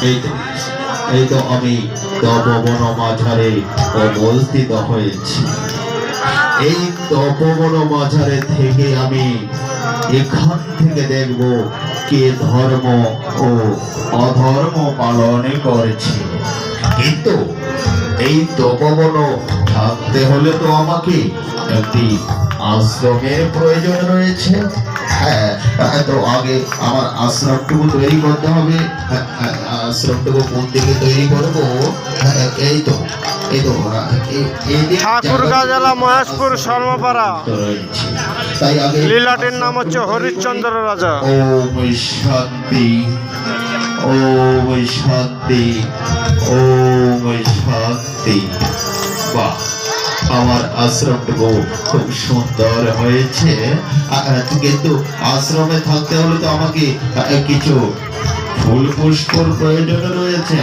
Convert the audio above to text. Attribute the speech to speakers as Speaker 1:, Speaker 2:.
Speaker 1: এই তো এই তো আমি তপবন মাঝারে অবস্থিত হয়েছি। এই তপবন মাঝারে থেকে আমি এখান থেকে দেখব কে ধর্ম ও অধর্ম পালন করেছে। কিন্তু এই তপবন থাকতে হলে তো আমাকে একটি আশ্রমের প্রয়োজন রয়েছে। হ্যাঁ, তো আগে আমার আশ্রমটুকু তৈরি করতে হবে। আশ্রমটুকু কোন দিকে তৈরি করবো? এই তো এই তো
Speaker 2: ঠাকুরগাঁ জেলা মহেশপুর শর্মাপাড়া।
Speaker 1: তাই আগে
Speaker 2: লীলাটির নাম হচ্ছে হরিশ্চন্দ্র রাজা।
Speaker 1: ওম শান্তি, ওম শান্তি, ওম শান্তি। বাহ, আমার আশ্রমটুকু খুব সুন্দর হয়েছে। কিন্তু আশ্রমে থাকতে হলে তো আমাকে কিছু ফুল পুষ্পর প্রয়োজন রয়েছে।